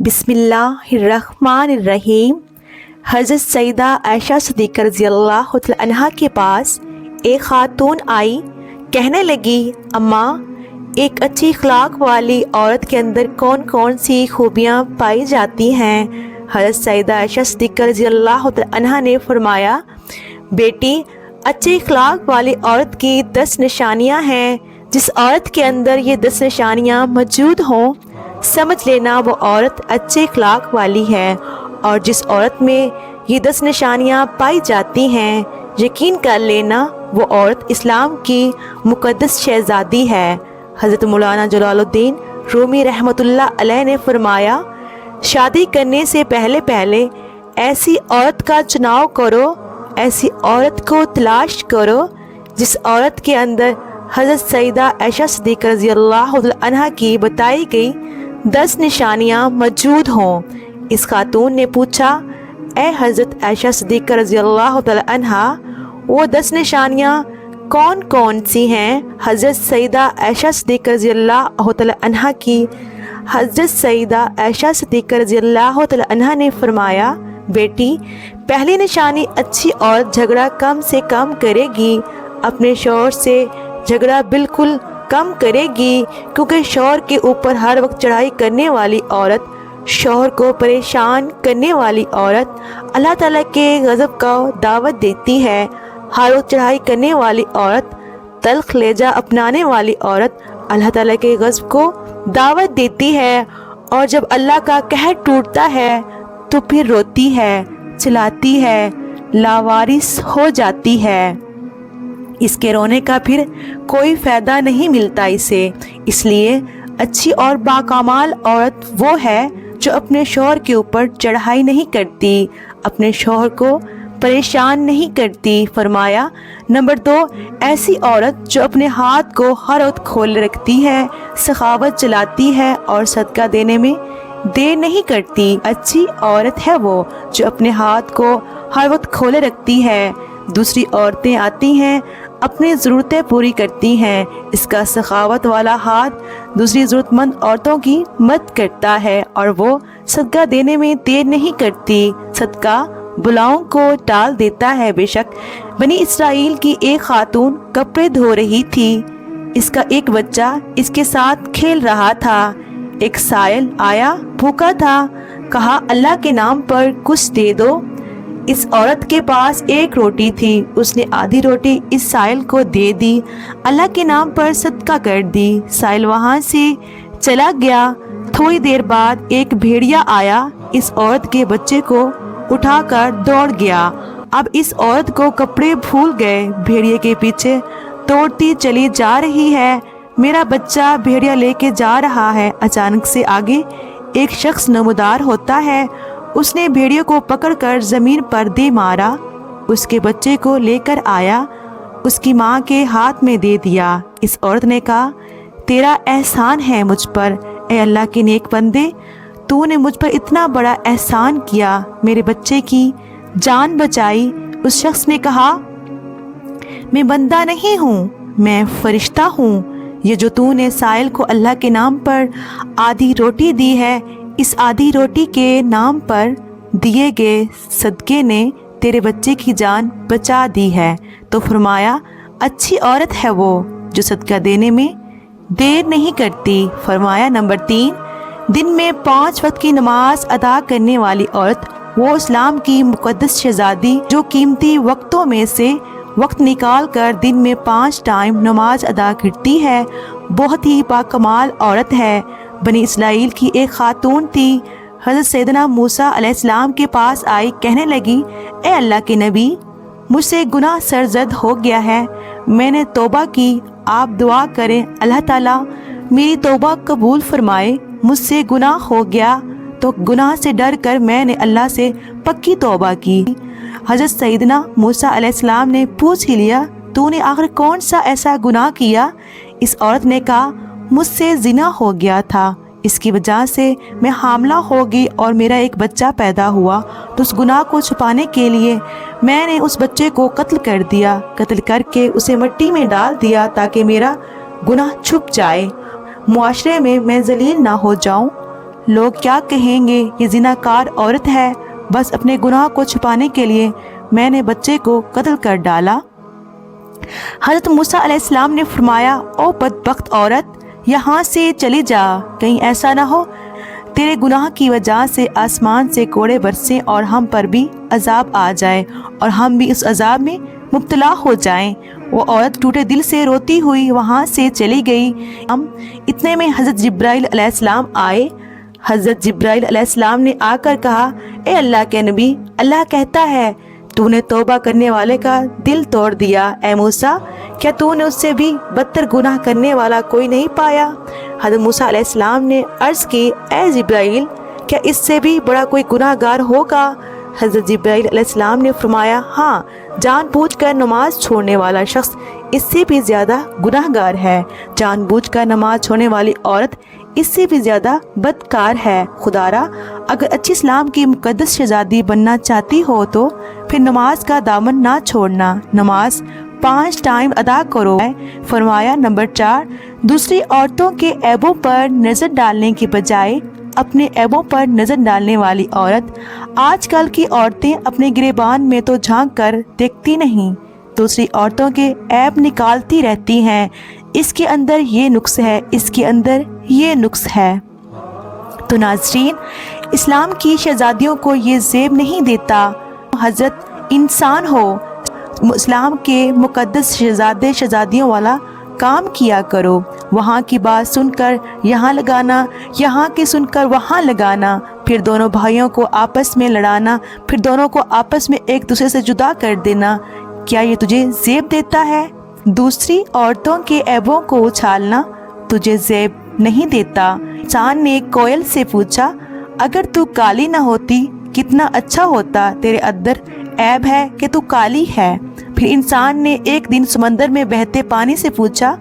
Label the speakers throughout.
Speaker 1: بسم اللہ الرحمن الرحیم۔ حضرت سیدہ عائشہ صدیقہ رضی اللہ تعالی عنہا کے پاس ایک خاتون آئی، کہنے لگی اماں، ایک اچھی اخلاق والی عورت کے اندر کون کون سی خوبیاں پائی جاتی ہیں؟ حضرت سیدہ عائشہ صدیقہ رضی اللہ تعالی عنہا نے فرمایا، بیٹی، اچھی اخلاق والی عورت کی 10 نشانیاں ہیں۔ جس عورت کے اندر یہ 10 نشانیاں موجود ہوں، سمجھ لینا وہ عورت اچھے اخلاق والی ہے، اور جس عورت میں یہ 10 نشانیاں پائی جاتی ہیں، یقین کر لینا وہ عورت اسلام کی مقدس شہزادی ہے۔ حضرت مولانا جلال الدین رومی رحمۃ اللہ علیہ نے فرمایا، شادی کرنے سے پہلے ایسی عورت کا چناؤ کرو، ایسی عورت کو تلاش کرو جس عورت کے اندر حضرت سیدہ عائشہ صدیقہ رضی اللہ عنہا کی بتائی گئی 10 نشانیاں موجود ہوں۔ اس خاتون نے پوچھا، اے حضرت عائشہ صدیقہ رضی اللہ تعالی عنہا، وہ 10 نشانیاں کون کون سی ہیں؟ حضرت سیدہ عائشہ صدیقہ رضی اللہ تعالی عنہا کی حضرت سیدہ عائشہ صدیقہ رضی اللہ تعالی عنہا نے فرمایا، بیٹی، پہلی نشانی، اچھی عورت جھگڑا کم سے کم کرے گی، اپنے شوہر سے جھگڑا بالکل کم کرے گی، کیونکہ شوہر کے اوپر ہر وقت چڑھائی کرنے والی عورت، شوہر کو پریشان کرنے والی عورت اللہ تعالیٰ کے غضب کا دعوت دیتی ہے۔ ہر وقت چڑھائی کرنے والی عورت، تلخ لہجہ اپنانے والی عورت اللہ تعالیٰ کے غضب کو دعوت دیتی ہے، اور جب اللہ کا قہر ٹوٹتا ہے تو پھر روتی ہے، چلاتی ہے، لاوارث ہو جاتی ہے۔ اس کے رونے کا پھر کوئی فائدہ نہیں ملتا اسے۔ اس لیے اچھی اور باکمال عورت وہ ہے جو اپنے شوہر کے اوپر چڑھائی نہیں کرتی، اپنے شوہر کو پریشان نہیں کرتی۔ فرمایا، نمبر 2، ایسی عورت جو اپنے ہاتھ کو ہر وقت کھولے رکھتی ہے، سخاوت چلاتی ہے اور صدقہ دینے میں دیر نہیں کرتی۔ اچھی عورت ہے وہ جو اپنے ہاتھ کو ہر وقت کھولے رکھتی ہے۔ دوسری عورتیں آتی ہیں، اپنی ضرورتیں پوری کرتی ہیں، اس کا سخاوت والا ہاتھ دوسری ضرورت مند عورتوں کی مدد کرتا ہے، اور وہ صدقہ دینے میں دیر نہیں کرتی، صدقہ بلاؤں کو ٹال دیتا ہے۔ بے شک بنی اسرائیل کی ایک خاتون کپڑے دھو رہی تھی، اس کا ایک بچہ اس کے ساتھ کھیل رہا تھا۔ ایک سائل آیا، بھوکا تھا، کہا اللہ کے نام پر کچھ دے دو۔ اس عورت کے پاس ایک روٹی تھی، اس نے آدھی روٹی اس سائل کو دے دی، اللہ کے نام پر صدقہ کر دی۔ سائل وہاں سے چلا گیا۔ تھوڑی دیر بعد ایک بھیڑیا آیا، اس عورت کے بچے کو اٹھا کر دوڑ گیا۔ اب اس عورت کو کپڑے بھول گئے، بھیڑیے کے پیچھے دوڑتی چلی جا رہی ہے، میرا بچہ بھیڑیا لے کے جا رہا ہے۔ اچانک سے آگے ایک شخص نمودار ہوتا ہے، اس نے بھیڑیے کو پکڑ کر زمین پر دے مارا، اس کے بچے کو لے کر آیا، اس کی ماں کے ہاتھ میں دے دیا۔ اس عورت نے کہا، تیرا احسان ہے مجھ پر، اے اللہ کے نیک بندے، تو نے مجھ پر اتنا بڑا احسان کیا، میرے بچے کی جان بچائی۔ اس شخص نے کہا، میں بندہ نہیں ہوں، میں فرشتہ ہوں۔ یہ جو تو نے سائل کو اللہ کے نام پر آدھی روٹی دی ہے، اس آدھی روٹی کے نام پر دیے گئے صدقے نے تیرے بچے کی جان بچا دی ہے۔ تو فرمایا، اچھی عورت ہے وہ جو صدقہ دینے میں دیر نہیں کرتی۔ فرمایا، نمبر 3، دن میں 5 وقت کی نماز ادا کرنے والی عورت وہ اسلام کی مقدس شہزادی جو قیمتی وقتوں میں سے وقت نکال کر دن میں 5 ٹائم نماز ادا کرتی ہے، بہت ہی باکمال عورت ہے۔ بنی اسرائیل کی ایک خاتون تھی، حضرت سیدنا موسیٰ علیہ السلام کے پاس آئی، کہنے لگی، اے اللہ کے نبی، مجھ سے گناہ سرزد ہو گیا ہے، میں نے توبہ کی، آپ دعا کریں اللہ تعالیٰ میری توبہ قبول فرمائے، مجھ سے گناہ ہو گیا تو گناہ سے ڈر کر میں نے اللہ سے پکی توبہ کی۔ حضرت سیدنا موسیٰ علیہ السلام نے پوچھ ہی لیا، تو نے آخر کون سا ایسا گناہ کیا؟ اس عورت نے کہا، مجھ سے زنا ہو گیا تھا، اس کی وجہ سے میں حاملہ ہوگی اور میرا ایک بچہ پیدا ہوا، تو اس گناہ کو چھپانے کے لیے میں نے اس بچے کو قتل کر دیا، قتل کر کے اسے مٹی میں ڈال دیا تاکہ میرا گناہ چھپ جائے، معاشرے میں ذلیل نہ ہو جاؤں، لوگ کیا کہیں گے، یہ زناکار عورت ہے، بس اپنے گناہ کو چھپانے کے لیے میں نے بچے کو قتل کر ڈالا۔ حضرت موسیٰ علیہ السلام نے فرمایا، او بدبخت عورت، یہاں سے چلی جا، کہیں ایسا نہ ہو تیرے گناہ کی وجہ سے آسمان سے کوڑے برسیں اور ہم پر بھی عذاب آ جائے اور ہم بھی اس عذاب میں مبتلا ہو جائیں۔ وہ عورت ٹوٹے دل سے روتی ہوئی وہاں سے چلی گئی۔ اتنے میں حضرت جبرائیل علیہ السلام آئے۔ حضرت جبرائیل علیہ السلام نے آ کر کہا، اے اللہ کے نبی، اللہ کہتا ہے تو نے توبہ کرنے والے کا دل توڑ دیا۔ اے موسیٰ، کیا تو نے اس سے بھی بدتر گناہ کرنے والا کوئی نہیں پایا؟ حضرت موسیٰ علیہ السلام نے عرض کی، اے جبرائیل، کیا اس سے بھی بڑا کوئی گناہ گار ہوگا؟ حضرت جبرائیل علیہ السلام نے فرمایا، ہاں، جان بوجھ کر نماز چھوڑنے والا شخص اس سے بھی زیادہ گناہ گار ہے۔ جان بوجھ کر نماز چھوڑنے والی عورت اس سے بھی زیادہ بدکار ہے۔ خدارا، اگر اچھی اسلام کی مقدس شہزادی بننا چاہتی ہو تو پھر نماز کا دامن نہ چھوڑنا، نماز 5 ٹائم ادا کرو۔ فرمایا نمبر 4، دوسری عورتوں کے عیبوں پر نظر ڈالنے کی بجائے اپنے عیبوں پر نظر ڈالنے والی عورت۔ آج کل کی عورتیں اپنے گریبان میں تو جھانک کر دیکھتی نہیں، دوسری عورتوں کے عیب نکالتی رہتی ہیں، اس کے اندر یہ نقص ہے، اس کے اندر یہ نقص ہے۔ تو ناظرین، اسلام کی شہزادیوں کو یہ زیب نہیں دیتا حضرت انسان ہو، اسلام کے مقدس شہزادے شہزادیوں والا کام کیا کرو۔ وہاں کی بات سن کر یہاں لگانا، یہاں کی سن کر وہاں لگانا، پھر دونوں بھائیوں کو آپس میں لڑانا، پھر دونوں کو آپس میں ایک دوسرے سے جدا کر دینا، کیا یہ تجھے زیب دیتا ہے؟ دوسری عورتوں کے عیبوں کو اچھالنا تجھے زیب نہیں دیتا۔ انسان نے کوئل سے پوچھا، اگر تو کالی نہ ہوتی کتنا اچھا ہوتا، تیرے اندر عیب ہے کہ تو کالی ہے۔ پھر انسان نے ایک دن سمندر میں بہتے پانی سے پوچھا،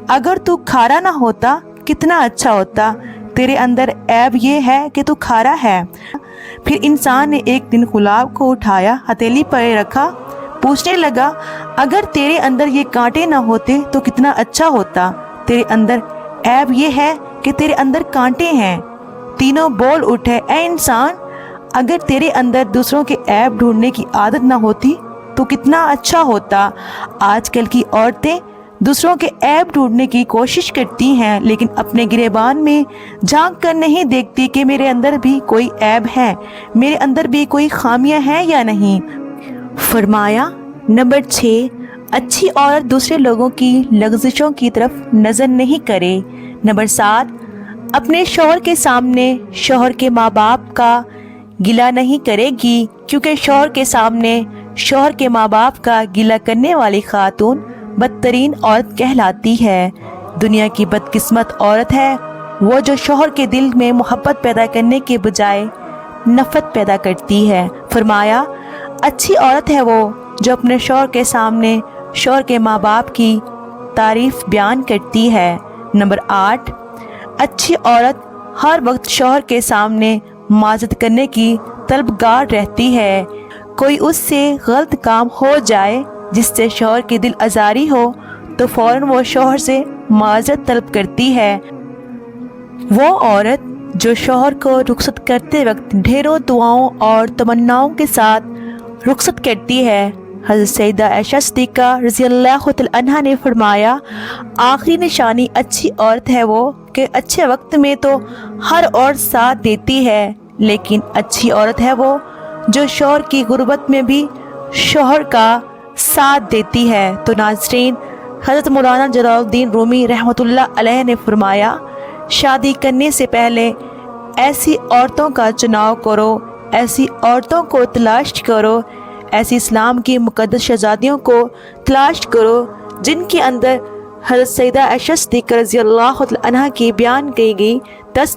Speaker 1: اگر تو کھارا نہ ہوتا کتنا اچھا ہوتا، تیرے اندر عیب یہ ہے کہ تو کھارا ہے۔ پھر انسان نے ایک دن گلاب کو اٹھایا، ہتھیلی پر رکھا، پوچھنے لگا، اگر تیرے اندر یہ کانٹے نہ ہوتے تو کتنا اچھا ہوتا، تیرے اندر عیب یہ ہے کہ تیرے اندر کانٹے ہیں۔ تینوں بول اٹھے، اے انسان، اگر تیرے اندر دوسروں کے عیب ڈھونڈنے کی عادت نہ ہوتی تو کتنا اچھا ہوتا۔ آج کل کی عورتیں دوسروں کے عیب ڈھونڈنے کی کوشش کرتی ہیں، لیکن اپنے گریبان میں جھانک کر نہیں دیکھتی کہ میرے اندر بھی کوئی عیب ہے، میرے اندر بھی کوئی خامیاں ہیں یا نہیں۔ فرمایا نمبر 6، اچھی عورت دوسرے لوگوں کی لغزشوں کی طرف نظر نہیں کرے۔ نمبر 7، اپنے شوہر کے سامنے شوہر کے ماں باپ کا گلہ نہیں کرے گی، کیونکہ شوہر کے سامنے شوہر کے ماں باپ کا گلہ کرنے والی خاتون بدترین عورت کہلاتی ہے۔ دنیا کی بدقسمت عورت ہے وہ جو شوہر کے دل میں محبت پیدا کرنے کے بجائے نفرت پیدا کرتی ہے۔ فرمایا اچھی عورت ہے وہ جو اپنے شوہر کے سامنے شوہر کے ماں باپ کی تعریف بیان کرتی ہے۔ نمبر 8، اچھی عورت ہر وقت شوہر کے سامنے معذرت کرنے کی طلبگار رہتی ہے۔ کوئی اس سے غلط کام ہو جائے جس سے شوہر کی دل آزاری ہو تو فوراً وہ شوہر سے معذرت طلب کرتی ہے۔ وہ عورت جو شوہر کو رخصت کرتے وقت ڈھیروں دعاؤں اور تمناؤں کے ساتھ رخصت کرتی ہے۔ حضرت سیدہ عائشہ صدیقہ رضی اللہ تعالی عنہا نے فرمایا، آخری نشانی اچھی عورت ہے وہ کہ اچھے وقت میں تو ہر عورت ساتھ دیتی ہے، لیکن اچھی عورت ہے وہ جو شوہر کی غربت میں بھی شوہر کا ساتھ دیتی ہے۔ تو ناظرین، حضرت مولانا جلال الدین رومی رحمۃ اللہ علیہ نے فرمایا، شادی کرنے سے پہلے ایسی عورتوں کا چناؤ کرو، ایسی عورتوں کو تلاش کرو، ایسی اسلام کی مقدس شہزادیوں کو تلاش کرو جن کے اندر حضرت سیدہ عائشہ صدیقہ رضی اللہ عنہا کی بیان کی گئی 10